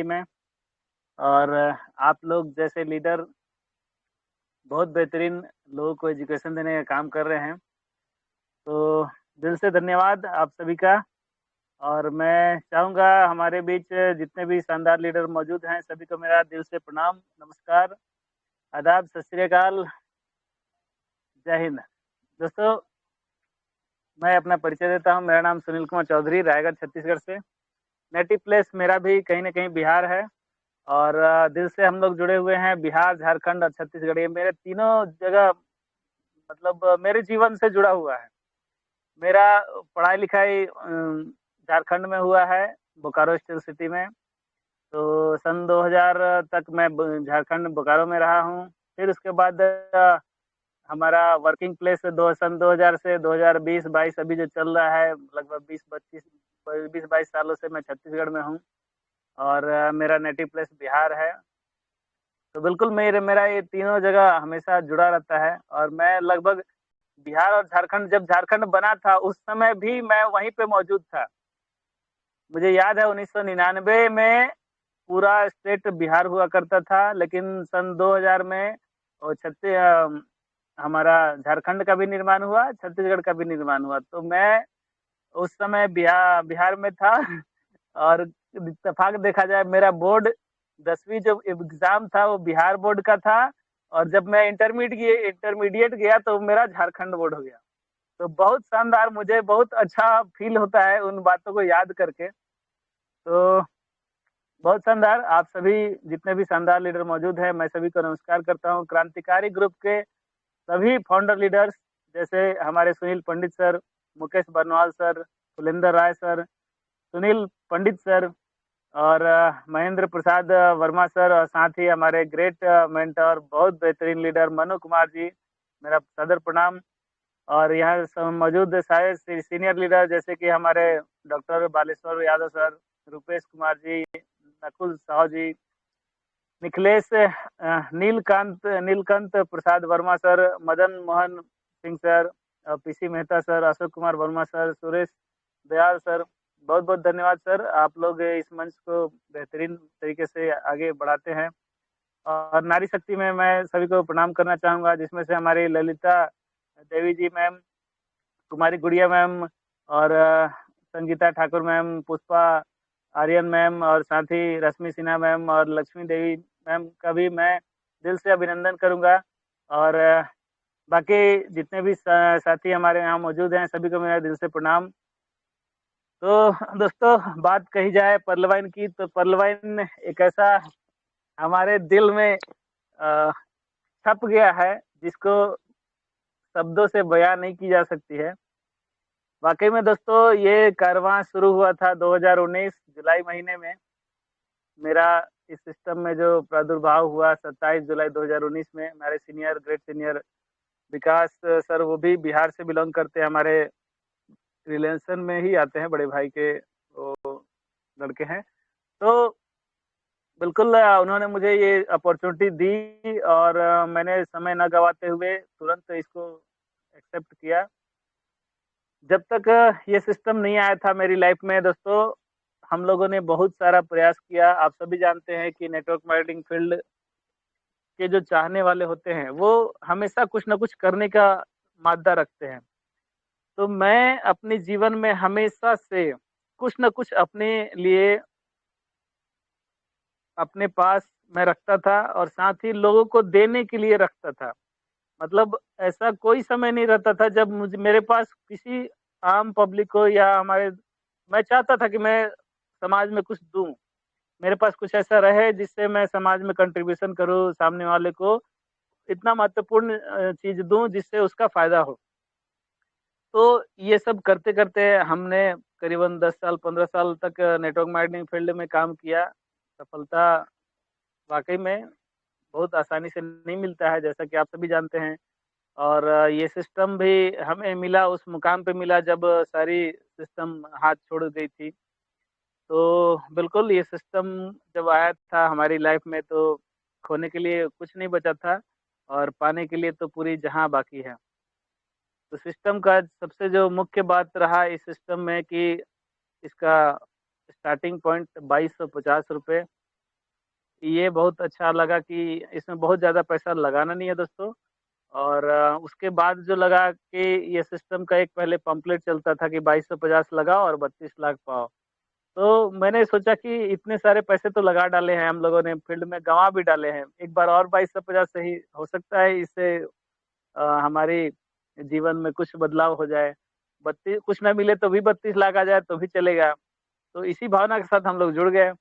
में और आप लोग जैसे लीडर बहुत बेहतरीन लोगों को एजुकेशन देने का काम कर रहे हैं। तो दिल से धन्यवाद आप सभी का और मैं चाहूँगा हमारे बीच जितने भी शानदार लीडर मौजूद हैं, सभी को मेरा दिल से प्रणाम, नमस्कार, आदाब, सत श्री अकाल, जय हिंद। दोस्तों, मैं अपना परिचय देता हूँ। मेरा नाम सुनील कुमार चौधरी, रायगढ़, छत्तीसगढ़ से। नेटिव प्लेस मेरा भी कहीं न कहीं बिहार है और दिल से हम लोग जुड़े हुए हैं बिहार, झारखंड और छत्तीसगढ़। ये मेरे तीनों जगह मतलब मेरे जीवन से जुड़ा हुआ है। मेरा पढ़ाई-लिखाई झारखंड में हुआ है, बोकारो स्टील सिटी में। तो सन 2000 तक मैं ब झारखंड बोकारो में रहा हूँ। फिर उसके बाद हमारा वर्किंग प्लेस सन 2000 से 2020-22 अभी जो चल रहा है, लगभग 20-22 सालों से मैं छत्तीसगढ़ में हूँ और मेरा नेटिव प्लेस बिहार है। तो बिल्कुल मेरा ये तीनों जगह हमेशा जुड़ा रहता है और मैं लगभग बिहार और झारखंड, जब झारखंड बना था, उस समय भी मैं वहीं पे मौजूद था। मुझे याद है 1999 में पूरा स्टेट बिहार हुआ करता था, लेकिन सन 2000 में और हमारा झारखंड का भी निर्माण हुआ, छत्तीसगढ़ का भी निर्माण हुआ। तो मैं उस समय बिहार में था और इत्तेफ़ाक देखा जाए मेरा बोर्ड 10वीं जो एग्ज़ाम था वो बिहार बोर्ड का था और जब मैं इंटरमीडिएट गया तो मेरा झारखंड बोर्ड हो गया। तो बहुत शानदार, मुझे बहुत अच्छा फ़ील होता है उन बातों को याद करके। तो बहुत शानदार, आप सभी जितने भी शानदार लीडर मौजूद हैं, मैं सभी को नमस्कार करता हूँ। क्रांतिकारी ग्रुप के सभी फाउंडर लीडर्स जैसे हमारे सुनील पंडित सर, मुकेश बरनवाल सर, फुलेंदर राय सर, सुनील पंडित सर और महेंद्र प्रसाद वर्मा सर और साथ ही हमारे ग्रेट मेंटर बहुत बेहतरीन लीडर मनु कुमार जी, मेरा सादर प्रणाम। और यहाँ मौजूद सारे सीनियर लीडर जैसे कि हमारे doctor Baleshwar Yadav sir, Rupesh Kumar ji, Nakul Sahu ji, Nikhilesh Neelkanth Prasad Verma sir, Madan Mohan Singh sir, PC Mehta sir, Ashok Kumar Verma sir, Suresh Dayal sir, बहुत-बहुत धन्यवाद सर। आप लोग इस मंच को बेहतरीन तरीके से आगे बढ़ाते हैं। और नारी शक्ति में मैं सभी को प्रणाम करना चाहूँगा, जिसमें से हमारी ललिता देवी जी मैम, कुमारी गुड़िया मैम और संगीता ठाकुर मैम, पुष्पा आर्यन मैम और साथ ही रश्मि सिन्हा मैम और लक्ष्मी देवी मैम का भी मैं दिल से अभिनंदन करूँगा। और बाकी जितने भी साथी हमारे यहाँ मौजूद हैं, सभी को मेरा दिल से प्रणाम। तो दोस्तों, बात कही जाए पर्ल वाइन की, तो पर्ल वाइन एक ऐसा हमारे दिल में अ, छप गया है, जिसको शब्दों से बयाँ नहीं की जा सकती है। वाक़ई में दोस्तों, ये कारवां शुरू हुआ था 2019 जुलाई महीने में। मेरा इस सिस्टम में जो प्रादुर्भाव हुआ 27 जुलाई 2019 में, हमारे ग्रेट सीनियर विकास सर, वो भी बिहार से बिलॉन्ग करते हैं, हमारे रिलेशन में ही आते हैं, बड़े भाई के वो लड़के हैं। तो बिल्कुल उन्होंने मुझे ये अपॉर्च्युनिटी दी और मैंने समय ना गँवाते हुए तुरंत इसको एक्सेप्ट किया। जब तक ये सिस्टम नहीं आया था मेरी लाइफ में दोस्तों, हम लोगों ने बहुत सारा प्रयास किया। आप सभी जानते हैं कि नेटवर्क मार्केटिंग फील्ड के जो चाहने वाले होते हैं, वो हमेशा कुछ न कुछ करने का मादा रखते हैं। तो मैं अपने जीवन में हमेशा से कुछ न कुछ अपने लिए अपने पास मैं रखता था और साथ ही लोगों को देने के लिए रखता था। मतलब ऐसा कोई समय नहीं रहता था जब मेरे पास किसी आम पब्लिक को या मैं चाहता था कि मैं समाज में कुछ दूँ। मेरे पास कुछ ऐसा रहे जिससे मैं समाज में कंट्रीब्यूशन करूँ, सामने वाले को इतना महत्वपूर्ण चीज़ दूँ जिससे उसका फ़ायदा हो। तो ये सब करते-करते हमने करीबन 10 साल, 15 साल तक नेटवर्क मार्केटिंग फील्ड में काम किया। सफलता वाक़ई में बहुत आसानी से नहीं मिलता है, जैसा कि आप सभी जानते हैं। और ये सिस्टम भी हमें मिला, उस मुकाम पे मिला जब सारी सिस्टम हाथ छोड़ गई थी। तो बिल्कुल ये सिस्टम जब आया था हमारी लाइफ में तो खोने के लिए कुछ नहीं बचा था और पाने के लिए तो पूरी जहाँ बाकी है। तो सिस्टम का सबसे जो मुख्य बात रहा इस सिस्टम में कि इसका स्टार्टिंग पॉइंट ₹2250 ये बहुत अच्छा लगा कि इसमें बहुत ज़्यादा पैसा लगाना नहीं है दोस्तों। और उसके बाद जो लगा कि ये सिस्टम का एक पहले पम्पलेट चलता था कि 2250 लगाओ और 32 लाख पाओ। तो मैंने सोचा कि इतने सारे पैसे तो लगा डाले हैं हम लोगों ने, फील्ड में गँवा भी डाले हैं। एक बार और 2250 सही हो सकता है, इससे हमारी जीवन में कुछ बदलाव हो जाए। बत्ती कुछ ना मिले तो भी 32 लाख आ जाए तो भी चलेगा। तो इसी भावना के साथ हम लोग जुड़ गए।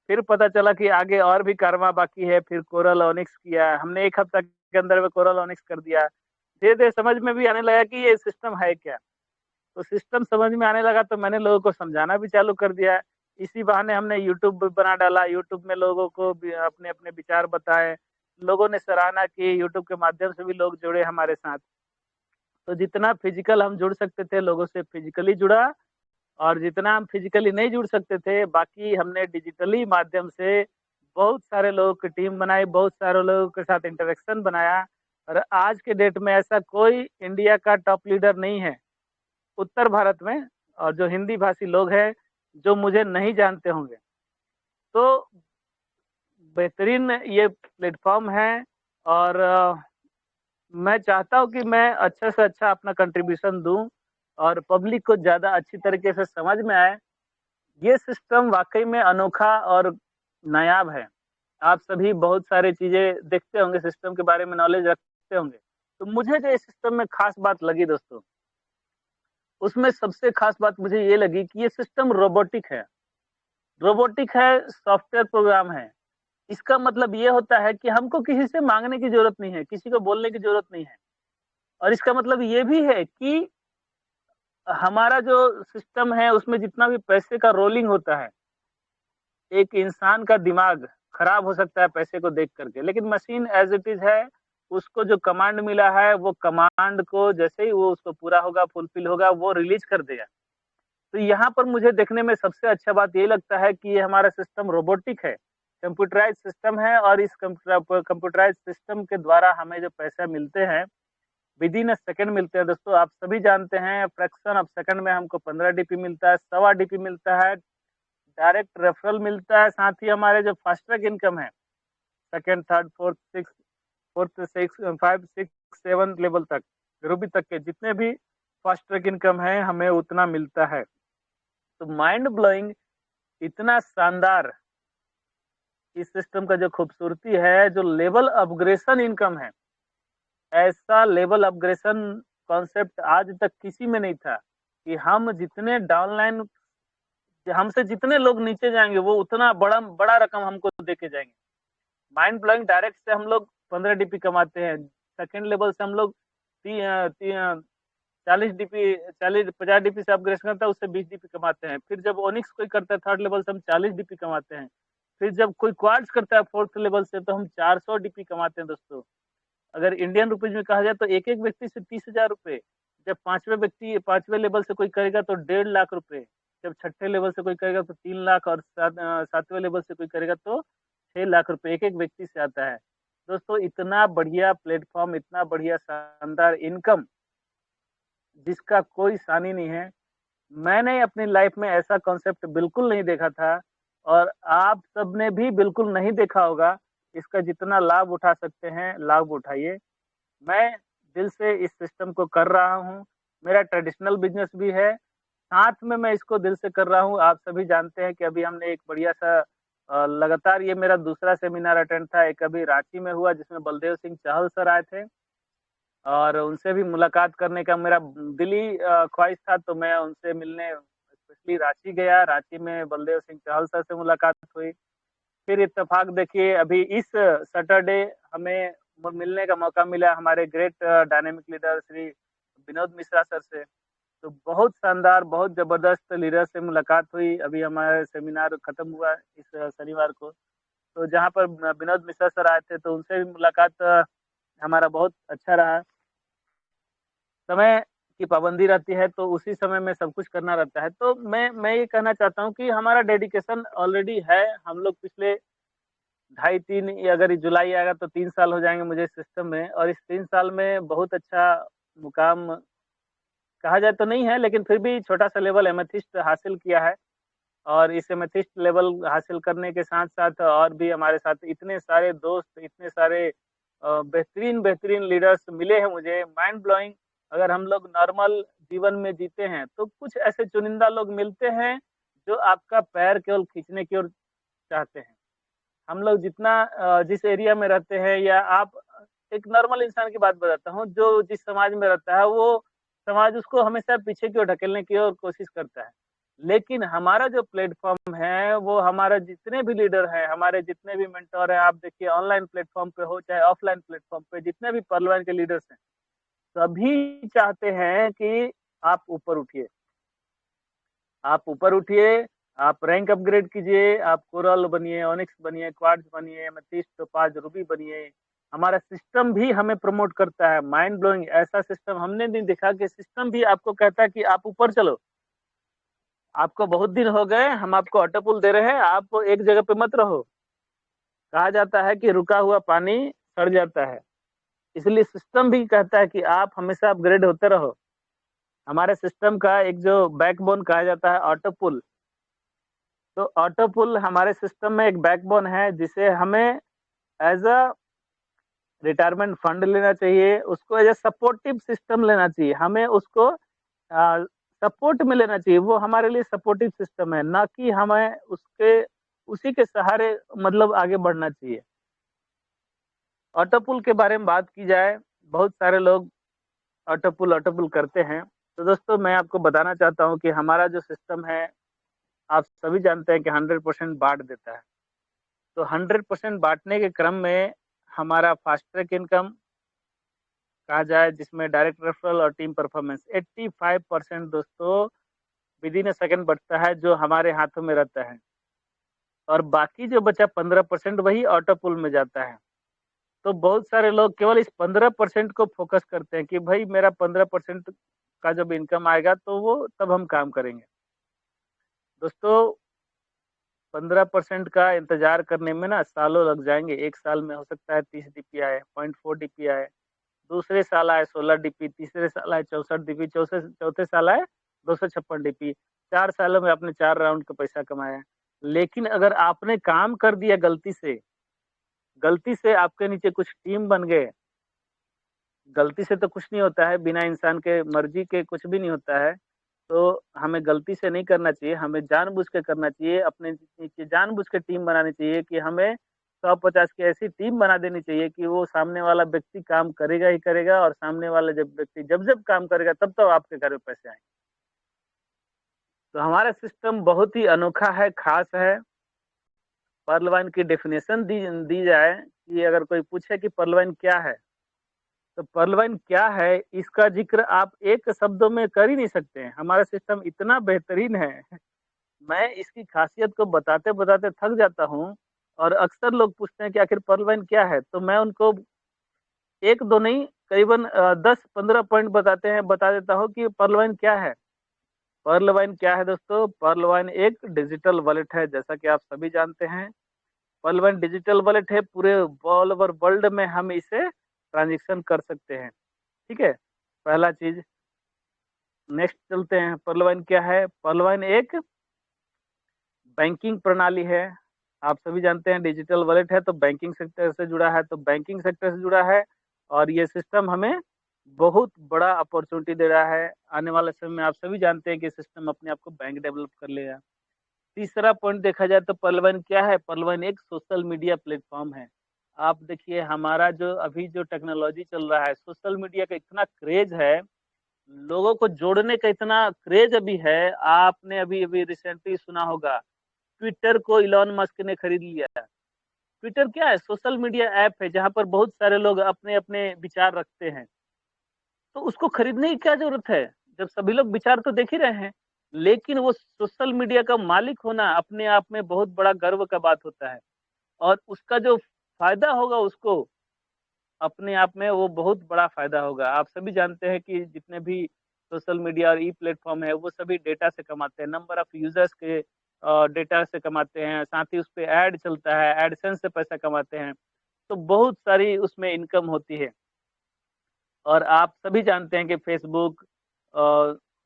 फिर पता चला कि आगे और भी कारवां बाकी है, फिर कोरल ऑनिक्स किया। हमने 1 हफ्ता के अंदर में कोरल ऑनिक्स कर दिया। धीरे-धीरे समझ में भी आने लगा कि ये सिस्टम है क्या? तो सिस्टम समझ में आने लगा तो मैंने लोगों को समझाना भी चालू कर दिया। इसी बहाने हमने यूट्यूब भी बना डाला, यूट्यूब में लोगों को भी अपने-अपने विचार बताए। लोगों ने सराहना की, यूट्यूब के माध्यम से भी लोग जुड़े हमारे साथ। तो जितना फिज़िकल हम जुड़ सकते थे, लोगों से फिज़िकली जुड़ा और जितना हम फिज़िकली नहीं जुड़ सकते थे, बाकी हमने डिजिटली माध्यम से बहुत सारे लोगों की टीम बनाई, बहुत सारे लोगों के साथ इंटरेक्शन बनाया और आज के डेट में ऐसा कोई इंडिया का टॉप लीडर नहीं है, उत्तर भारत में और जो हिंदी भाषी लोग हैं, जो मुझे नहीं जानते होंगे। तो बेहतरीन ये प्लेटफ़ॉर्म है और मैं चाहता हूँ कि मैं अच्छे से अच्छा अपना कंट्रीब्यूशन दूँ और पब्लिक को ज़्यादा अच्छी तरीके से समझ में आए। ये सिस्टम वाक़ई में अनोखा और नायाब है। आप सभी बहुत सारी चीज़ें देखते होंगे, सिस्टम के बारे में नॉलेज रखते होंगे। तो मुझे जो इस सिस्टम में ख़ास बात लगी दोस्तों, उसमें सबसे ख़ास बात मुझे ये लगी कि ये सिस्टम रोबोटिक है। रोबोटिक है, सॉफ्टवेयर प्रोग्राम है। इसका मतलब ये होता है कि हमको किसी से माँगने की ज़रूरत नहीं है, किसी को बोलने की ज़रूरत नहीं है। और इसका मतलब ये भी है कि हमारा जो सिस्टम है, उसमें जितना भी पैसे का रोलिंग होता है, एक इंसान का दिमाग खराब हो सकता है पैसे को देख कर के, लेकिन मशीन एज़ इट इज़ है, उसको जो कमांड मिला है, वो कमांड को जैसे ही वो उसको पूरा होगा, फुलफ़िल होगा, वो रिलीज़ कर देगा। तो यहाँ पर मुझे देखने में सबसे अच्छा बात ये लगता है कि ये हमारा सिस्टम रोबोटिक है, कंप्यूटराइज़्ड सिस्टम है और इस कंप्यूटराइज़्ड सिस्टम के द्वारा हमें जो पैसे मिलते हैं, विदिन अ सेकंड मिलते हैं दोस्तों। आप सभी जानते हैं फ्रैक्शन ऑफ सेकंड में हमको 15 डीपी मिलता है, सवा डीपी मिलता है, डायरेक्ट रेफरल मिलता है, साथ ही हमारे जो फास्ट ट्रैक इनकम है, second, third, fourth, six, 5, 6, 7 level तक, रूबी तक के जितने भी फास्ट ट्रैक इनकम है, हमें उतना मिलता है। तो माइंड ब्लोइंग इतना शानदार इस सिस्टम का जो खूबसूरती है, जो लेवल अपग्रेशन इनकम है, ऐसा लेवल अपग्रेशन कॉन्सेप्ट आज तक किसी में नहीं था कि हम जितने डाउनलाइन हमसे जितने लोग नीचे जाएँगे, वो उतना बड़ा बड़ा रकम हमको देके जाएँगे। माइंड ब्लोइंग डायरेक्ट से हम लोग 15 डीपी कमाते हैं। सेकंड लेवल से हम लोग ती अ, ती अ, 40 डीपी 40 50 डीपी से अपग्रेड करता है, उससे 20 डीपी कमाते हैं। फिर जब ओनिक्स कोई करता है थर्ड लेवल से हम 40 डीपी कमाते हैं। फिर जब कोई क्वार्ट्ज करता है फोर्थ लेवल से तो हम 400 डीपी कमाते हैं दोस्तों। अगर इंडियन रुपीज़ में कहा जाए तो एक-एक व्यक्ति से 30,000 रुपए। जब 5वें लेवल से कोई करेगा तो 1.5 लाख रुपए। जब छठे लेवल से कोई करेगा तो 3 लाख और 7वें लेवल से कोई करेगा तो 6 लाख रुपए एक-एक व्यक्ति से आता है। दोस्तों इतना बढ़िया प्लेटफ़ॉर्म, इतना बढ़िया शानदार इनकम जिसका कोई सानी नहीं है। मैंने अपनी लाइफ़ में ऐसा कॉन्सेप्ट बिल्कुल नहीं देखा था और आप सबने भी बिल्कुल नहीं देखा होगा। इसका जितना लाभ उठा सकते हैं, लाभ उठाइए। मैं दिल से इस सिस्टम को कर रहा हूँ। मेरा ट्रेडिशनल बिज़नेस भी है, साथ में मैं इसको दिल से कर रहा हूँ। आप सभी जानते हैं कि अभी हमने एक बढ़िया-सा लगातार ये मेरा दूसरा सेमिनार अटेंड था। एक अभी रांची में हुआ जिसमें बलदेव सिंह चहल सर आए थे और उनसे भी मुलाकात करने का मेरा दिली ख्वाहिश था, तो मैं उनसे मिलने स्पेशली रांची गया। रांची में बलदेव सिंह चहल सर से मुलाकात हुई। फिर इत्तेफ़ाक देखिए अभी इस सैटरडे हमें मिलने का मौका मिला हमारे great dynamic leader Shri Vinod Mishra sir से। तो बहुत शानदार, बहुत ज़बरदस्त लीडर से मुलाकात हुई। अभी हमारा सेमिनार खत्म हुआ इस शनिवार को। तो जहाँ पर विनोद मिश्रा सर आए थे तो उनसे भी मुलाकात हमारा बहुत अच्छा रहा। समय की पाबंदी रहती है तो उसी समय में सब कुछ करना रहता है। तो मैं ये कहना चाहता हूँ कि हमारा डेडिकेशन ऑलरेडी है। हम लोग पिछले ढाई 3 या अगर जुलाई आएगा तो 3 साल हो जाएँगे मुझे इस सिस्टम में और इस 3 साल में बहुत अच्छा मुकाम कहा जाए तो नहीं है, लेकिन फिर भी छोटा-सा लेवल एमेथिस्ट हासिल किया है। और इस एमेथिस्ट लेवल हासिल करने के साथ-साथ और भी हमारे साथ इतने सारे दोस्त, इतने सारे बेहतरीन लीडर्स मिले हैं मुझे, माइंड ब्लोइंग। अगर हम लोग नॉर्मल जीवन में जीते हैं, तो कुछ ऐसे चुनिंदा लोग मिलते हैं, जो आपका पैर केवल खींचने की ओर चाहते हैं। हम लोग जितना जिस एरिया में रहते हैं या आप एक नॉर्मल इंसान की बात बताता हूँ, जो जिस समाज में रहता है, वो समाज उसको हमेशा पीछे की ओर ढकेलने की ओर कोशिश करता है। लेकिन हमारा जो प्लेटफ़ॉर्म है, वो हमारा जितने भी लीडर हैं, हमारे जितने भी मेंटर हैं, आप देखिए ऑनलाइन प्लेटफ़ॉर्म पे हो, चाहे ऑफ़लाइन प्लेटफ़ॉर्म पे, जितने भी परलवान के लीडर्स हैं, सभी चाहते हैं कि आप ऊपर उठिए। आप ऊपर उठिए, आप रैंक अपग्रेड कीजिए, आप कोरल बनिए, ओनिक्स बनिए, क्वार्ट्ज़ बनिए, एमेथिस्ट, टोपाज़, रूबी बनिए। हमारा सिस्टम भी हमें प्रमोट करता है, माइंड ब्लोइंग ऐसा सिस्टम हमने नहीं देखा कि सिस्टम भी आपको कहता है कि आप ऊपर चलो। आपको बहुत दिन हो गए, हम आपको ऑटो पुल दे रहे हैं, आप एक जगह पे मत रहो। कहा जाता है कि रुका हुआ पानी सड़ जाता है, इसलिए सिस्टम भी कहता है कि आप हमेशा अपग्रेड होते रहो। हमारे सिस्टम का एक जो बैकबोन कहा जाता है ऑटो पुल, तो ऑटो पुल हमारे सिस्टम में एक बैकबोन है जिसे हमें एज़ अ रिटायरमेंट फंड लेना चाहिए, उसको एज़ अ सपोर्टिव सिस्टम लेना चाहिए। हमें उसको सपोर्ट में लेना चाहिए, वो हमारे लिए सपोर्टिव सिस्टम है, ना कि हमें उसके उसी के सहारे मतलब आगे बढ़ना चाहिए। ऑटो पुल के बारे में बात की जाए, बहुत सारे लोग ऑटो पुल करते हैं। तो दोस्तों मैं आपको बताना चाहता हूँ कि हमारा जो सिस्टम है, आप सभी जानते हैं कि 100% बाँट देता है। तो 100% बाँटने के क्रम में हमारा फास्ट ट्रैक इनकम कहा जाए जिसमें डायरेक्ट रेफरल और टीम परफॉर्मेंस 85% दोस्तों विदिन अ सेकंड बढ़ता है जो हमारे हाथों में रहता है। और बाकी जो बचा 15% वही ऑटो पुल में जाता है। तो बहुत सारे लोग केवल इस 15% को फ़ोकस करते हैं कि भाई मेरा 15% का जब इनकम आएगा तो वो तब हम काम करेंगे। दोस्तों 15% का इंतज़ार करने में ना सालों लग जाएँगे। 1 साल में हो सकता है 30 डीपी आए, 0.4 डीपी आए, दूसरे साल आए 16 डीपी, तीसरे साल आए 64 डीपी, चौथे चौथे साल आए 256 डीपी। 4 सालों में आपने 4 राउंड का पैसा कमाया। लेकिन अगर आपने काम कर दिया गलती से आपके नीचे कुछ टीम बन गए, गलती से तो कुछ नहीं होता है, बिना इंसान के मर्ज़ी के कुछ भी नहीं होता है। तो हमें गलती से नहीं करना चाहिए, हमें जानबूझ के करना चाहिए, अपने नीचे जानबूझ के टीम बनानी चाहिए कि हमें 100-50 की ऐसी टीम बना देनी चाहिए कि वो सामने वाला व्यक्ति काम करेगा ही करेगा और सामने वाला जब व्यक्ति जब-जब काम करेगा तब-तब आपके घर में पैसे आएँगे। तो हमारा सिस्टम बहुत ही अनोखा है, ख़ास है। पर्ल वाइन की डेफ़िनेशन दी जाए कि अगर कोई पूछे कि पर्ल वाइन क्या है? तो पर्ल वाइन क्या है, इसका ज़िक्र आप एक शब्दों में कर ही नहीं सकते हैं। हमारा सिस्टम इतना बेहतरीन है, मैं इसकी ख़ासियत को बताते-बताते थक जाता हूँ और अक्सर लोग पूछते हैं कि आखिर पर्ल वाइन क्या है? तो मैं उनको 1-2 नहीं करीबन 10-15 पॉइंट बता देता हूँ कि पर्ल वाइन क्या है? पर्ल वाइन क्या है दोस्तों? पर्ल वाइन एक डिजिटल वॉलेट है, जैसा कि आप सभी जानते हैं। पर्ल वाइन डिजिटल वॉलेट है, पूरे ऑल ओवर वर्ल्ड में हम इसे ट्रांज़ैक्शन कर सकते हैं, ठीक है? पहला चीज़। नेक्स्ट चलते हैं, पर्ल वाइन क्या है? पर्ल वाइन एक बैंकिंग प्रणाली है। आप सभी जानते हैं डिजिटल वॉलेट है तो बैंकिंग सेक्टर से जुड़ा है, तो बैंकिंग सेक्टर से जुड़ा है और ये सिस्टम हमें बहुत बड़ा अपॉर्च्युनिटी दे रहा है। आने वाले समय में आप सभी जानते हैं कि सिस्टम अपने आप को बैंक डेवलप कर लेगा। तीसरा पॉइंट देखा जाए तो पर्ल वाइन क्या है? पर्ल वाइन एक सोशल मीडिया प्लेटफ़ॉर्म है। आप देखिए हमारा जो अभी जो टेक्नोलॉजी चल रहा है, सोशल मीडिया का इतना क्रेज़ है, लोगों को जोड़ने का इतना क्रेज़ अभी है, आपने अभी-अभी रिसेंटली सुना होगा ट्विटर को इलॉन मस्क ने खरीद लिया है। ट्विटर क्या है? सोशल मीडिया ऐप है जहाँ पर बहुत सारे लोग अपने-अपने विचार रखते हैं। तो उसको खरीदने की क्या ज़रूरत है? जब सभी लोग विचार तो देख ही रहे हैं। लेकिन वो सोशल मीडिया का मालिक होना अपने आप में बहुत बड़ा गर्व का बात होता है और उसका जो फ़ायदा होगा उसको, अपने आप में वो बहुत बड़ा फ़ायदा होगा। आप सभी जानते हैं कि जितने भी सोशल मीडिया और ई-प्लेटफ़ॉर्म है, वो सभी डेटा से कमाते हैं। नंबर ऑफ यूज़र्स के डेटा से कमाते हैं, साथ ही उसपे ऐड चलता है, एडसेंस से पैसा कमाते हैं। तो बहुत सारी उसमें इनकम होती है। और आप सभी जानते हैं कि फ़ेसबुक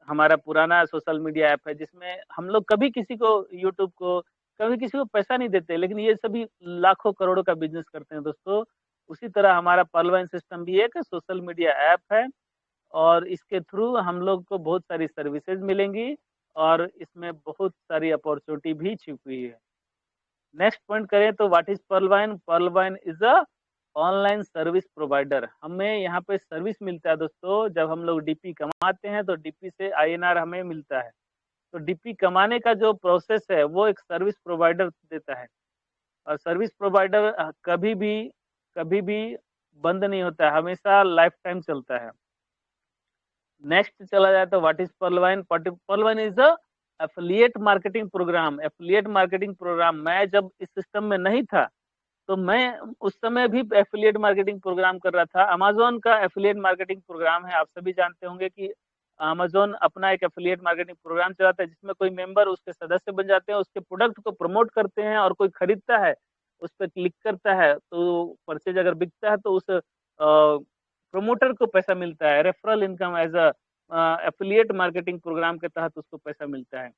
हमारा पुराना सोशल मीडिया ऐप है जिसमें हम लोग कभी किसी को यूट्यूब को कभी किसी को पैसा नहीं देते, लेकिन ये सभी लाखों करोड़ों का बिज़नेस करते हैं दोस्तों। उसी तरह हमारा पर्लवाइन सिस्टम भी एक सोशल मीडिया ऐप है और इसके थ्रू हम लोग को बहुत सारी सर्विसेज़ मिलेंगी और इसमें बहुत सारी अपॉर्च्युनिटी भी छिपी है। नेक्स्ट पॉइंट करें तो what is पर्लवाइन? पर्लवाइन is a online service provider. हमें यहाँ पे सर्विस मिलता है दोस्तों, जब हम लोग डीपी कमाते हैं तो डीपी से आईएनआर हमें मिलता है। तो डीपी कमाने का जो प्रोसेस है वो एक सर्विस प्रोवाइडर देता है और सर्विस प्रोवाइडर कभी भी बंद नहीं होता है, हमेशा लाइफ टाइम चलता है। नेक्स्ट चला जाए तो what is Pearlvine? Pearlvine is a affiliate marketing program. Affiliate marketing program, मैं जब इस सिस्टम में नहीं था तो मैं उस समय भी एफिलिएट मार्केटिंग प्रोग्राम कर रहा था। अमेज़न का एफिलिएट मार्केटिंग प्रोग्राम है, आप सभी जानते होंगे कि अमेज़न अपना एक एफिलिएट मार्केटिंग प्रोग्राम चलाता है जिसमें कोई मेंबर उसके सदस्य बन जाते हैं, उसके प्रोडक्ट को प्रमोट करते हैं और कोई खरीदता है, उस पे क्लिक करता है तो परचेज़ अगर बिकता है तो उस प्रमोटर को पैसा मिलता है। Referral income as a affiliate marketing program के तहत उसको पैसा मिलता है।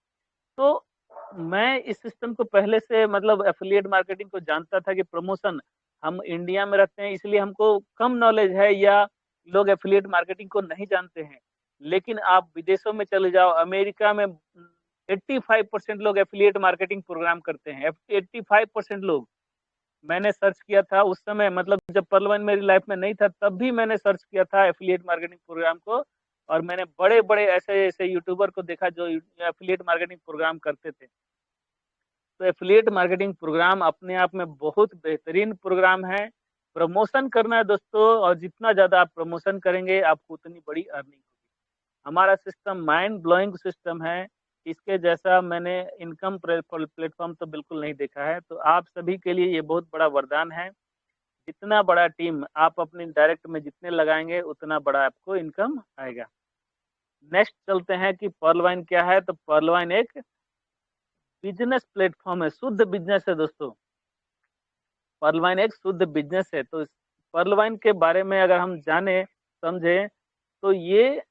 तो मैं इस सिस्टम को पहले से मतलब एफिलिएट मार्केटिंग को जानता था कि प्रमोशन, हम इंडिया में रहते हैं इसलिए हमको कम नॉलेज है या लोग एफिलिएट मार्केटिंग को नहीं जानते हैं। लेकिन आप विदेशों में चले जाओ, अमेरिका में 85% लोग एफिलिएट मार्केटिंग प्रोग्राम करते हैं। 85% लोग। मैंने सर्च किया था उस समय, मतलब जब पर्लवाइन मेरी लाइफ में नहीं था तब भी मैंने सर्च किया था एफिलिएट मार्केटिंग प्रोग्राम को और मैंने बड़े-बड़े ऐसे-ऐसे यूट्यूबर को देखा जो एफिलिएट मार्केटिंग प्रोग्राम करते थे। तो एफिलिएट मार्केटिंग प्रोग्राम अपने आप में बहुत बेहतरीन प्रोग्राम है। प्रमोशन करना है दोस्तों और जितना ज़्यादा आप प्रमोशन करेंगे आपको उतनी बड़ी अर्निंग होगी। हमारा सिस्टम माइंड ब्लोइंग सिस्टम है। इसके जैसा मैंने इनकम प्लेटफ़ॉर्म तो बिल्कुल नहीं देखा है। तो आप सभी के लिए ये बहुत बड़ा वरदान है। जितना बड़ा टीम आप अपनी डायरेक्ट में जितने लगाएँगे उतना बड़ा आपको इनकम आएगा। नेक्स्ट चलते हैं कि पर्लवाइन क्या है? तो पर्लवाइन एक बिज़नेस प्लेटफ़ॉर्म है, शुद्ध बिज़नेस है दोस्तों। पर्लवाइन एक शुद्ध बिज़नेस है। तो इस पर्लवाइन के बारे में अगर हम जानें, समझें, तो ये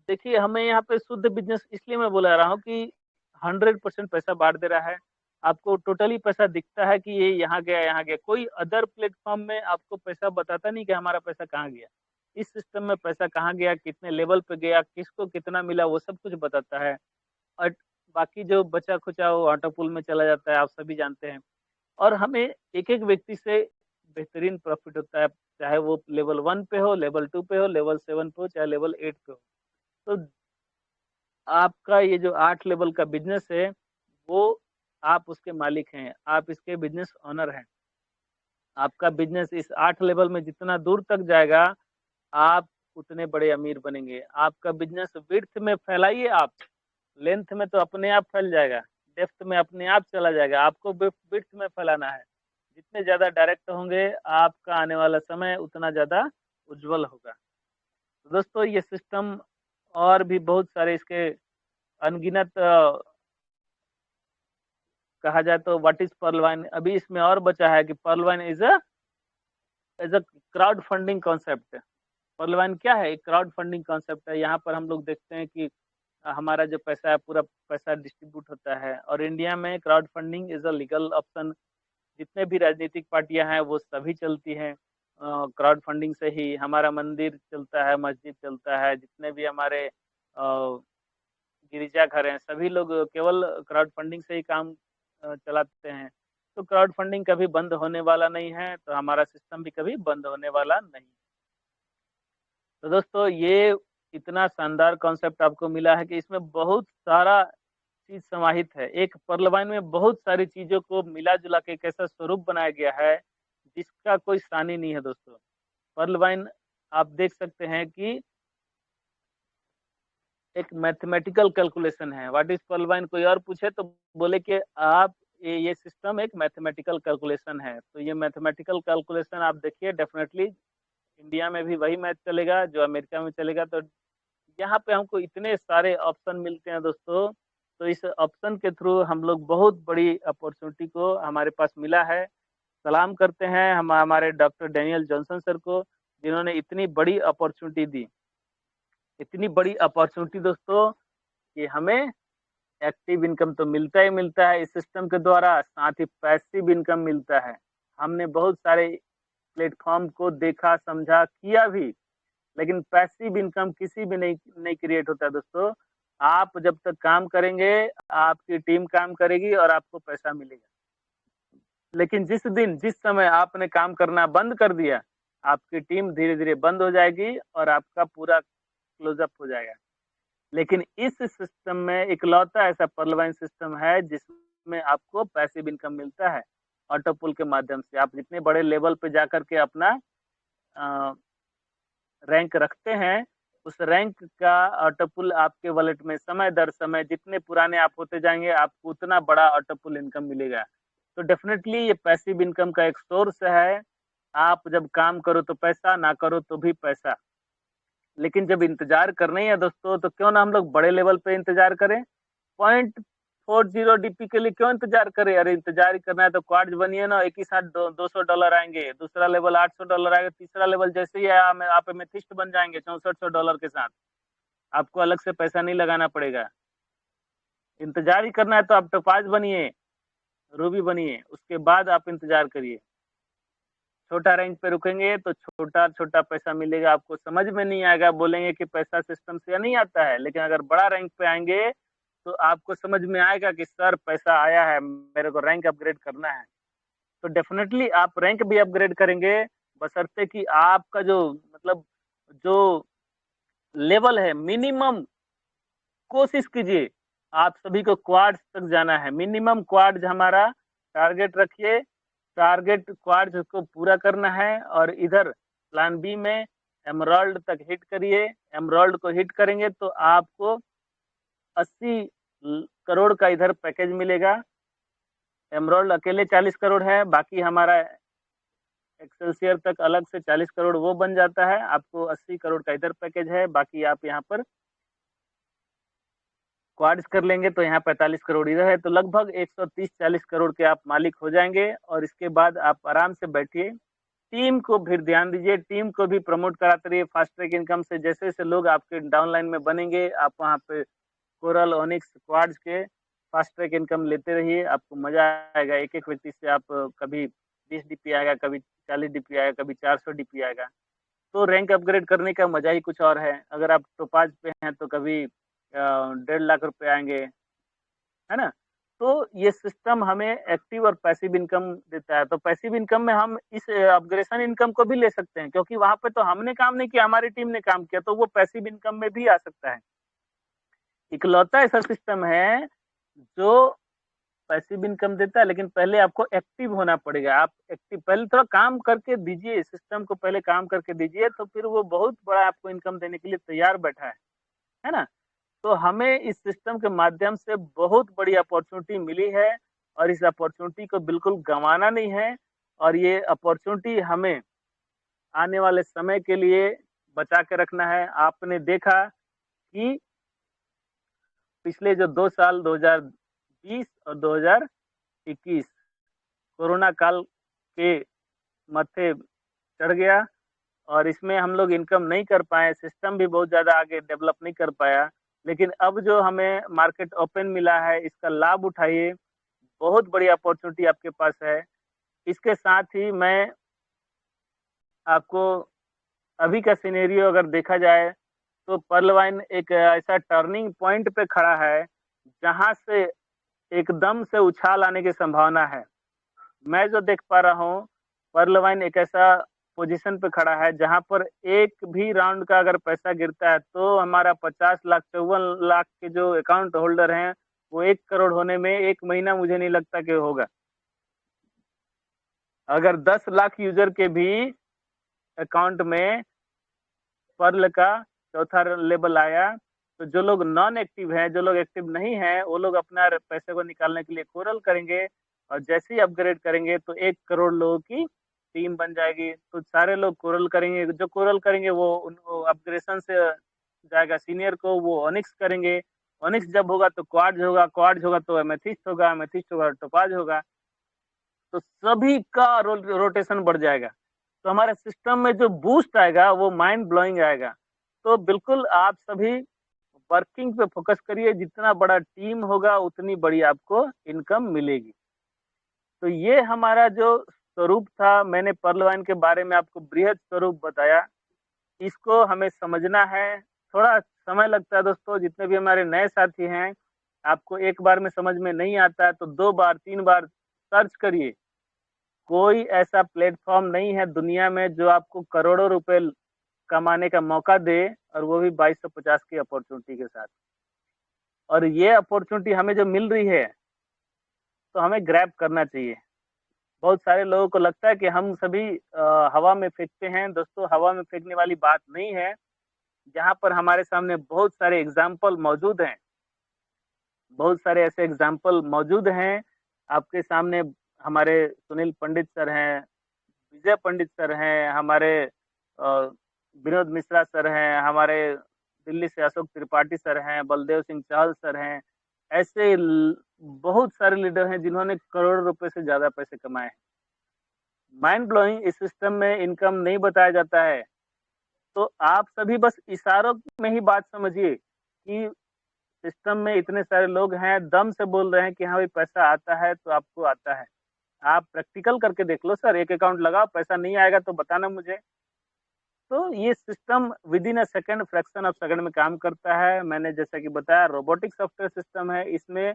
देखिए हमें यहाँ पे शुद्ध बिज़नेस इसलिए मैं बुला रहा हूँ कि 100% पैसा बाँट दे रहा है। आपको टोटली पैसा दिखता है कि ये यहाँ गया, यहाँ गया। कोई अदर प्लेटफ़ॉर्म में आपको पैसा बताता नहीं कि हमारा पैसा कहाँ गया। इस सिस्टम में पैसा कहाँ गया, कितने लेवल पे गया, किसको कितना मिला, वो सब कुछ बताता है। और बाकी जो बचा-खुचा वो ऑटो पूल में चला जाता है, आप सभी जानते हैं। और हमें एक-एक व्यक्ति से बेहतरीन प्रॉफ़िट होता है, चाहे वो लेवल 1 पे हो, लेवल 2 पे हो, लेवल 7 पे हो, चाहे लेवल 8 पे हो। तो आपका ये जो 8 लेवल का बिज़नेस है, वो आप उसके मालिक हैं, आप इसके बिज़नेस ओनर हैं। आपका बिज़नेस इस 8 लेवल में जितना दूर तक जाएगा, आप उतने बड़े अमीर बनेंगे। आपका बिज़नेस विड्थ में फैलाइए आप, लेंथ में तो अपने आप फैल जाएगा, डेप्थ में अपने आप चला जाएगा, आपको विड्थ में फैलाना है। जितने ज़्यादा डायरेक्ट होंगे, आपका आने वाला समय उतना ज़्यादा उज्ज्वल होगा। तो दोस्तों ये सिस्टम और भी बहुत सारे इसके अनगिनत कहा जाए तो व्हाट इज़ पर्लवाइन? अभी इसमें और बचा है कि पर्लवाइन is a crowd funding concept. पर्लवाइन क्या है? एक क्राउड फंडिंग कॉन्सेप्ट है। यहाँ पर हम लोग देखते हैं कि हमारा जो पैसा है पूरा पैसा डिस्ट्रीब्यूट होता है और इंडिया में crowd funding is a legal option. जितने भी राजनीतिक पार्टियाँ हैं वो सभी चलती हैं क्राउड फंडिंग से ही। हमारा मंदिर चलता है, मस्जिद चलता है, जितने भी हमारे गिरजाघर हैं, सभी लोग केवल क्राउड फंडिंग से ही काम चलाते हैं। तो क्राउड फंडिंग कभी बंद होने वाला नहीं है, तो हमारा सिस्टम भी कभी बंद होने वाला नहीं। तो दोस्तों ये इतना शानदार कॉन्सेप्ट आपको मिला है कि इसमें बहुत सारा चीज़ समाहित है। एक पर्लवाइन में बहुत सारी चीज़ों को मिला-जुला के एक ऐसा स्वरूप बनाया गया है, जिसका कोई सानी नहीं है दोस्तों। पर्लवाइन आप देख सकते हैं कि एक मैथमेटिकल कैलकुलेशन है। What is पर्लवाइन? कोई और पूछे तो बोले कि आप ये सिस्टम एक मैथमेटिकल कैलकुलेशन है। तो ये मैथमेटिकल कैलकुलेशन आप देखिए डेफ़िनेटली इंडिया में भी वही मैथ चलेगा जो अमेरिका में चलेगा। तो यहाँ पे हमको इतने सारे ऑप्शन मिलते हैं दोस्तों, तो इस ऑप्शन के थ्रू हम लोग बहुत बड़ी अपॉर्च्युनिटी को हमारे पास मिला है। सलाम करते हैं हम हमारे डॉक्टर डैनियल जॉनसन सर को, जिन्होंने इतनी बड़ी अपॉर्च्युनिटी दी। इतनी बड़ी अपॉर्चुनिटी दोस्तों कि हमें एक्टिव इनकम तो मिलता ही मिलता है इस सिस्टम के द्वारा, साथ ही पैसिव इनकम मिलता है। हमने बहुत सारे प्लेटफ़ॉर्म को देखा, समझा, किया भी, लेकिन पैसिव इनकम किसी भी नहीं नहीं क्रिएट होता है दोस्तों। आप जब तक काम करेंगे, आपकी टीम काम करेगी और आपको पैसा मिलेगा। लेकिन जिस समय आपने काम करना बंद कर दिया, आपकी टीम धीरे-धीरे बंद हो जाएगी और आपका पूरा क्लोज़ अप हो जाएगा। लेकिन इस सिस्टम में इकलौता ऐसा पर्लवाइन सिस्टम है जिसमें आपको पैसिव इनकम मिलता है, ऑटो पुल के माध्यम से। आप जितने बड़े लेवल पे जाकर के अपना अ, रैंक रखते हैं, उस रैंक का ऑटो पुल आपके वॉलेट में समय दर समय जितने पुराने आप होते जाएँगे, आपको उतना बड़ा ऑटो पुल इनकम मिलेगा। तो डेफ़िनेटली ये पैसिव इनकम का एक सोर्स है। आप जब काम करो तो पैसा, ना करो तो भी पैसा। लेकिन जब इंतज़ार करना ही है दोस्तों, तो क्यों ना हम लोग बड़े लेवल पे इंतज़ार करें। 0.40 डीपी के लिए क्यों इंतज़ार करें? अरे इंतज़ार ही करना है तो क्वार्ट्ज़ बनिए ना, एक ही साथ दो $200 आएँगे, दूसरा लेवल $800 आएगा, तीसरा लेवल जैसे ही आया में आप एमेथिस्ट बन जाएँगे $6400 के साथ। आपको अलग से पैसा नहीं लगाना पड़ेगा। इंतज़ार ही करना है तो आप टोपाज़ बनिए, रूबी बनिए, उसके बाद आप इंतज़ार करिए। छोटा रैंक पे रुकेंगे तो छोटा-छोटा पैसा मिलेगा, आपको समझ में नहीं आएगा, बोलेंगे कि पैसा सिस्टम से नहीं आता है। लेकिन अगर बड़ा रैंक पे आएँगे, तो आपको समझ में आएगा कि सर पैसा आया है, मेरे को रैंक अपग्रेड करना है। तो डेफ़िनेटली आप रैंक भी अपग्रेड करेंगे, बशर्ते कि आपका जो मतलब जो लेवल है मिनिमम कोशिश कीजिए, आप सभी को क्वाड्स तक जाना है। मिनिमम क्वाड्स हमारा टारगेट रखिए, टारगेट क्वाड्स को पूरा करना है और इधर प्लान बी में एमराल्ड तक हिट करिए। एमराल्ड को हिट करेंगे तो आपको 80 करोड़ का इधर पैकेज मिलेगा। एमराल्ड अकेले 40 करोड़ है, बाकी हमारा एक्सेल्सियर तक अलग से 40 करोड़ वो बन जाता है। आपको 80 करोड़ का इधर पैकेज है, बाकी आप यहाँ पर क्वाड्स कर लेंगे तो यहाँ 45 करोड़ इधर है, तो लगभग 130-40 करोड़ के आप मालिक हो जाएँगे और इसके बाद आप आराम से बैठिए। टीम को फिर ध्यान दीजिए, टीम को भी प्रमोट कराते रहिए फास्ट ट्रैक इनकम से। जैसे-जैसे लोग आपके डाउनलाइन में बनेंगे, आप वहाँ पे कोरल, ओनिक्स, क्वाड्स के फास्ट ट्रैक इनकम लेते रहिए, आपको मज़ा आएगा। एक-एक व्यक्ति से आप कभी 20 डीपी आएगा, कभी 40 डीपी आएगा, कभी 400 डीपी आएगा। तो रैंक अपग्रेड करने का मज़ा ही कुछ और है। अगर आप टोपाज़ पे हैं तो कभी 1.5 लाख रुपए आएँगे, है ना? तो ये सिस्टम हमें एक्टिव और पैसिव इनकम देता है। तो पैसिव इनकम में हम इस अपग्रेडेशन इनकम को भी ले सकते हैं क्योंकि वहाँ पे तो हमने काम नहीं किया, हमारी टीम ने काम किया, तो वो पैसिव इनकम में भी आ सकता है। इकलौता ऐसा सिस्टम है जो पैसिव इनकम देता है, लेकिन पहले आपको एक्टिव होना पड़ेगा। आप एक्टिव पहले थोड़ा काम करके दीजिए, सिस्टम को पहले काम करके दीजिए, तो फिर वो बहुत बड़ा आपको इनकम देने के लिए तैयार बैठा है ना? तो हमें इस सिस्टम के माध्यम से बहुत बड़ी अपॉर्च्युनिटी मिली है और इस अपॉर्च्युनिटी को बिल्कुल गँवाना नहीं है और ये अपॉर्च्युनिटी हमें आने वाले समय के लिए बचा के रखना है। आपने देखा कि पिछले जो 2 साल 2020 और 2021 कोरोना काल के मत्थे चढ़ गया और इसमें हम लोग इनकम नहीं कर पाए, सिस्टम भी बहुत ज़्यादा आगे डेवलप नहीं कर पाया। लेकिन अब जो हमें मार्केट ओपन मिला है, इसका लाभ उठाइए, बहुत बड़ी अपॉर्च्युनिटी आपके पास है। इसके साथ ही मैं आपको अभी का सिनेरियो अगर देखा जाए, तो पर्ल वाइन एक ऐसा टर्निंग पॉइंट पे खड़ा है, जहाँ से एकदम से उछाल आने की संभावना है। मैं जो देख पा रहा हूँ, पर्ल वाइन एक ऐसा पोज़ीशन पे खड़ा है, जहाँ पर एक भी राउंड का अगर पैसा गिरता है, तो हमारा 50 लाख 54 लाख के जो अकाउंट होल्डर हैं, वो 1 करोड़ होने में 1 महीना मुझे नहीं लगता कि होगा। अगर 10 लाख यूज़र के भी अकाउंट में पर्ल का चौथा लेवल आया, तो जो लोग नॉन एक्टिव हैं, जो लोग एक्टिव नहीं हैं, वो लोग अपना पैसे को निकालने के लिए कोरल करेंगे और जैसे ही अपग्रेड करेंगे तो 1 करोड़ लोगों की टीम बन जाएगी। तो सारे लोग कोरल करेंगे, जो कोरल करेंगे वो उनको अपग्रेडेशन से जाएगा सीनियर को, वो ओनिक्स करेंगे। ओनिक्स जब होगा तो क्वार्ट्ज होगा तो एमेथिस्ट होगा, एमेथिस्ट होगा तो टोपाज होगा। तो सभी का रोटेशन बढ़ जाएगा। तो हमारे सिस्टम में जो बूस्ट आएगा वो माइंड ब्लोइंग आएगा। तो बिल्कुल आप सभी वर्किंग पे फोकस करिए, जितना बड़ा टीम होगा उतनी बड़ी आपको इनकम मिलेगी। तो ये हमारा जो स्वरूप था, मैंने पर्ल वाइन के बारे में आपको बृहद स्वरूप बताया, इसको हमें समझना है। थोड़ा समय लगता है दोस्तों, जितने भी हमारे नए साथी हैं, आपको एक बार में समझ में नहीं आता है तो 2 बार, 3 बार सर्च करिए। कोई ऐसा प्लेटफ़ॉर्म नहीं है दुनिया में जो आपको करोड़ों रुपए कमाने का मौका दे और वो भी 2250 की अपॉर्च्युनिटी के साथ। और ये अपॉर्च्युनिटी हमें जो मिल रही है, तो हमें ग्रैब करना चाहिए। बहुत सारे लोगों को लगता है कि हम सभी हवा में फेंकते हैं। दोस्तों, हवा में फेंकने वाली बात नहीं है। जहाँ पर हमारे सामने बहुत सारे एग्ज़ाम्पल मौजूद हैं, बहुत सारे ऐसे एग्ज़ाम्पल मौजूद हैं। आपके सामने हमारे सुनील पंडित सर हैं, विजय पंडित सर हैं, हमारे विनोद मिश्रा सर हैं, हमारे दिल्ली से अशोक त्रिपाठी सर हैं, बलदेव सिंह चहल सर हैं। ऐसे बहुत सारे लीडर हैं जिन्होंने करोड़ों रुपए से ज़्यादा पैसे कमाए हैं। माइंड ब्लोइंग इस सिस्टम में इनकम नहीं बताया जाता है। तो आप सभी बस इशारों में ही बात समझिए कि सिस्टम में इतने सारे लोग हैं, दम से बोल रहे हैं कि हाँ भाई पैसा आता है तो आपको आता है। आप प्रैक्टिकल करके देख लो सर, एक अकाउंट लगाओ, पैसा नहीं आएगा तो बताना मुझे। तो ये system within a second, fraction of second में काम करता है। मैंने जैसा कि बताया, रोबोटिक सॉफ्टवेयर सिस्टम है, इसमें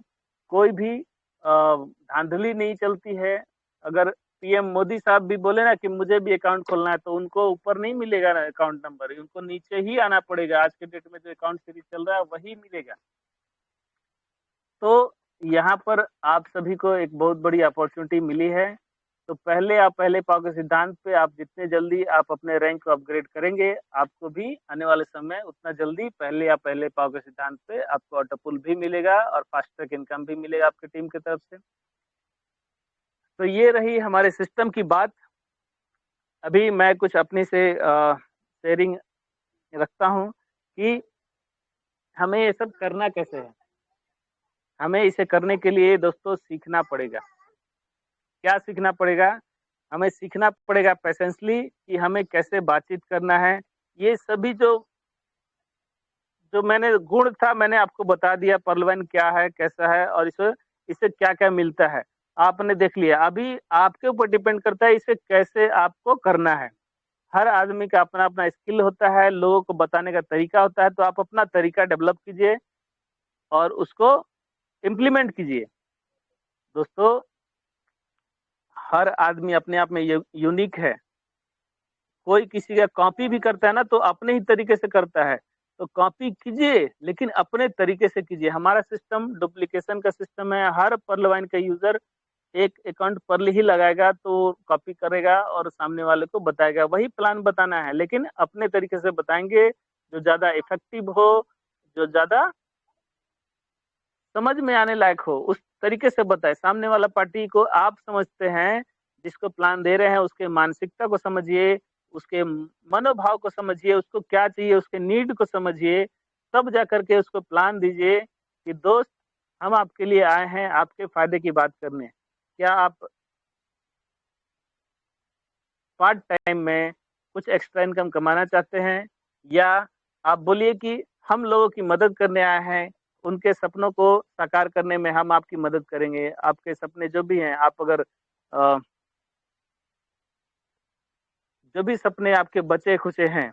कोई भी धांधली नहीं चलती है। अगर पीएम मोदी साहब भी बोले ना कि मुझे भी अकाउंट खोलना है, तो उनको ऊपर नहीं मिलेगा ना अकाउंट नंबर, उनको नीचे ही आना पड़ेगा। आज के डेट में जो अकाउंट सीरीज चल रहा है वही मिलेगा। तो यहाँ पर आप सभी को एक बहुत बड़ी अपॉर्चुनिटी मिली है। तो पहले पाव के सिद्धांत पे आप जितने जल्दी आप अपने रैंक को अपग्रेड करेंगे, आपको भी आने वाले समय उतना जल्दी पहले पाव के सिद्धांत पे आपको ऑटो पुल भी मिलेगा और फास्ट ट्रैक इनकम भी मिलेगा आपकी टीम की तरफ से। तो ये रही हमारे सिस्टम की बात। अभी मैं कुछ अपनी से शेयरिंग रखता हूँ कि हमें ये सब करना कैसे है। हमें इसे करने के लिए दोस्तों सीखना पड़ेगा। क्या सीखना पड़ेगा? हमें सीखना पड़ेगा पेशेंसली कि हमें कैसे बातचीत करना है। ये सभी जो जो मैंने गुण था, मैंने आपको बता दिया पर्ल वाइन क्या है, कैसा है और इससे क्या-क्या मिलता है। आपने देख लिया, अभी आपके ऊपर डिपेंड करता है इसे कैसे आपको करना है। हर आदमी का अपना-अपना स्किल होता है, लोगों को बताने का तरीका होता है, तो आप अपना तरीका डेवलप कीजिए और उसको इम्प्लीमेंट कीजिए। दोस्तों, हर आदमी अपने आप में यूनिक है। कोई किसी का कॉपी भी करता है ना, तो अपने ही तरीके से करता है। तो कॉपी कीजिए, लेकिन अपने तरीके से कीजिए। हमारा सिस्टम डुप्लीकेशन का सिस्टम है। हर पर्ल वाइन का यूज़र एक अकाउंट पर्ल ही लगाएगा, तो कॉपी करेगा और सामने वाले को बताएगा। वही प्लान बताना है, लेकिन अपने तरीके से बताएँगे, जो ज़्यादा इफ़ेक्टिव हो, जो ज़्यादा समझ में आने लायक हो, उस तरीके से बताएँ। सामने वाला पार्टी को आप समझते हैं, जिसको प्लान दे रहे हैं, उसके मानसिकता को समझिए, उसके मनोभाव को समझिए, उसको क्या चाहिए, उसके नीड को समझिए, तब जाकर के उसको प्लान दीजिए कि दोस्त, हम आपके लिए आए हैं, आपके फ़ायदे की बात करने। क्या आप पार्ट टाइम में कुछ एक्स्ट्रा इनकम कमाना चाहते हैं? या आप बोलिए कि हम लोगों की मदद करने आए हैं, उनके सपनों को साकार करने में हम आपकी मदद करेंगे। आपके सपने जो भी हैं, आप अगर जो भी सपने आपके बचे-खुचे हैं,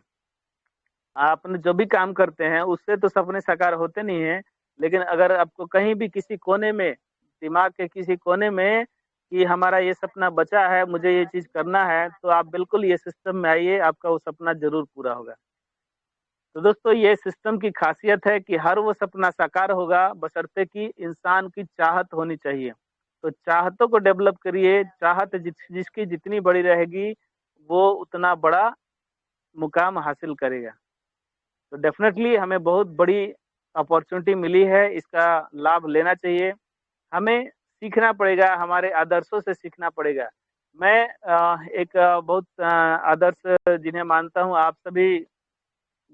आपने जो भी काम करते हैं, उससे तो सपने साकार होते नहीं हैं। लेकिन अगर आपको कहीं भी किसी कोने में, दिमाग के किसी कोने में कि हमारा ये सपना बचा है, मुझे ये चीज़ करना है, तो आप बिल्कुल ये सिस्टम में आइए, आपका वो सपना ज़रूर पूरा होगा। तो दोस्तों, ये सिस्टम की खासियत है कि हर वो सपना साकार होगा बशर्ते कि इंसान की चाहत होनी चाहिए। तो चाहतों को डेवलप करिए, चाहत जिसकी जितनी बड़ी रहेगी, वो उतना बड़ा मुकाम हासिल करेगा। तो डेफ़िनेटली हमें बहुत बड़ी अपॉर्च्युनिटी मिली है, इसका लाभ लेना चाहिए। हमें सीखना पड़ेगा, हमारे आदर्शों से सीखना पड़ेगा। मैं एक बहुत आदर्श जिन्हें मानता हूँ, आप सभी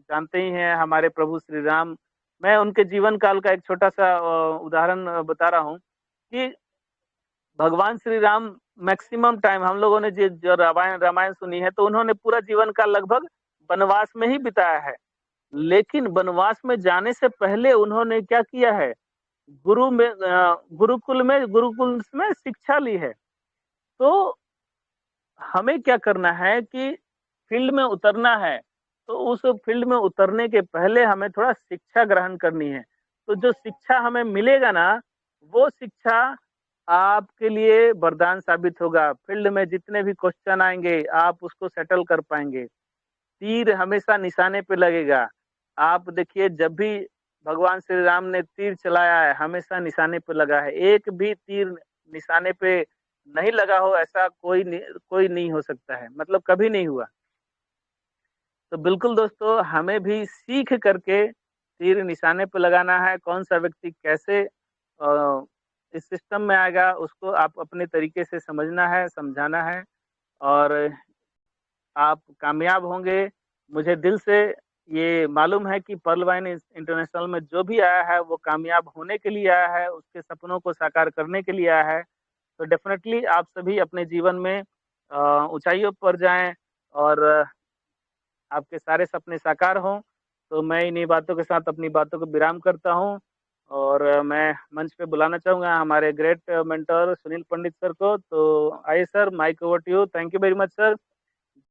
जानते ही हैं, हमारे प्रभु श्री राम। मैं उनके जीवन काल का एक छोटा-सा उदाहरण बता रहा हूँ कि भगवान श्री राम मैक्सिमम टाइम हम लोगों ने जो रामायण रामायण सुनी है, तो उन्होंने पूरा जीवन काल लगभग वनवास में ही बिताया है। लेकिन वनवास में जाने से पहले उन्होंने क्या किया है? गुरुकुल में शिक्षा ली है। तो हमें क्या करना है कि फील्ड में उतरना है, तो उस फील्ड में उतरने के पहले हमें थोड़ा शिक्षा ग्रहण करनी है। तो जो शिक्षा हमें मिलेगा ना, वो शिक्षा आपके लिए वरदान साबित होगा। फील्ड में जितने भी क्वेश्चन आएँगे, आप उसको सेटल कर पाएँगे। तीर हमेशा निशाने पे लगेगा। आप देखिए जब भी भगवान श्री राम ने तीर चलाया है, हमेशा निशाने पे लगा है। एक भी तीर निशाने पे नहीं लगा हो ऐसा कोई नहीं हो सकता है, मतलब कभी नहीं हुआ। तो बिल्कुल दोस्तों हमें भी सीख करके तीर निशाने पे लगाना है, कौन-सा व्यक्ति कैसे इस सिस्टम में आएगा उसको आप अपने तरीके से समझना है, समझाना है और आप कामयाब होंगे। मुझे दिल से ये मालूम है कि पर्ल वाइन इंटरनेशनल में जो भी आया है, वो कामयाब होने के लिए आया है, उसके सपनों को साकार करने के लिए आया है। तो डेफ़िनेटली आप सभी अपने जीवन में ऊँचाइयों पर जाएँ और आपके सारे सपने साकार हों। तो मैं इन्हीं बातों के साथ अपनी बातों को विराम करता हूँ और मैं मंच पे बुलाना चाहूँगा हमारे great mentor Sunil Pandit sir को। तो आइए sir, mic over to you. Thank you very much sir.